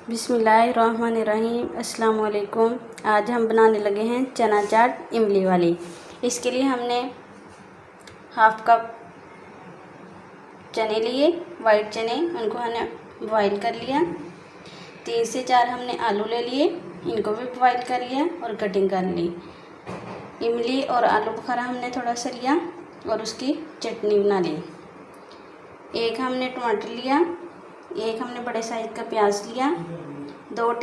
बिस्मिल्लाहिर्रहमानिर्रहीम। अस्सलाम वालेकुम। आज हम बनाने लगे हैं चना चाट इमली वाली। इसके लिए हमने हाफ कप चने लिए, वाइट चने, उनको हमने बॉईल कर लिया। 3 से 4 हमने आलू ले लिए, इनको भी बॉईल कर लिया और कटिंग कर ली। इमली और आलू बुखारा हमने थोड़ा सा लिया और उसकी चटनी बना ली। एक हमने टमाटर लिया, एक हमने बड़े साइज़ का प्याज लिया, 2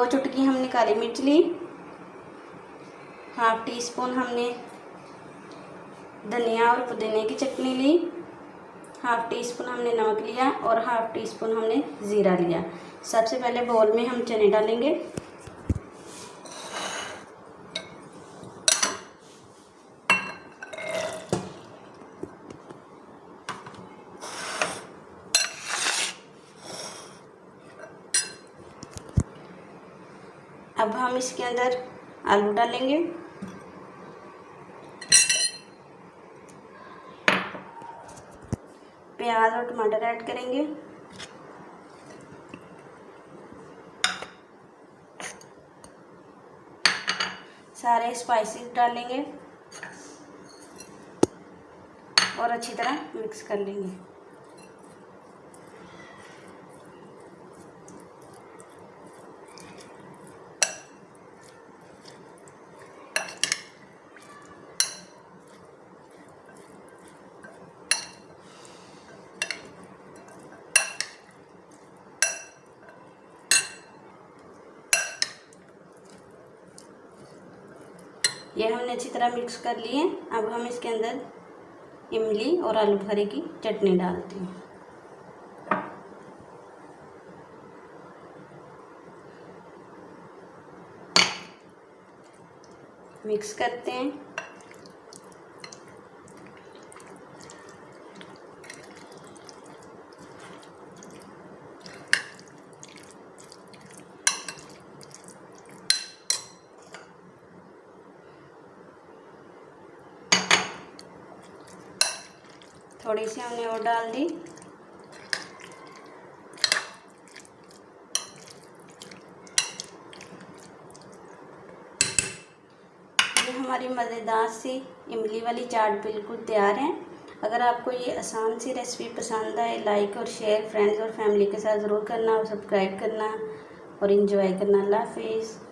चुटकी हमने काली मिर्च ली, हाफ टी स्पून हमने धनिया और पुदीने की चटनी ली, हाफ टी स्पून हमने नमक लिया और हाफ टी स्पून हमने ज़ीरा लिया। सबसे पहले बाउल में हम चने डालेंगे। अब हम इसके अंदर आलू डालेंगे, प्याज और टमाटर ऐड करेंगे, सारे स्पाइसेस डालेंगे और अच्छी तरह मिक्स कर लेंगे। ये हमने अच्छी तरह मिक्स कर लिए। अब हम इसके अंदर इमली और आलू बुखारे की चटनी डालते हैं। मिक्स करते हैं। थोड़ी सी हमने और डाल दी। ये हमारी मज़ेदार सी इमली वाली चाट बिल्कुल तैयार है। अगर आपको ये आसान सी रेसिपी पसंद आए, लाइक और शेयर फ्रेंड्स और फैमिली के साथ ज़रूर करना और सब्सक्राइब करना और एंजॉय करना। अल्लाह हाफिज़।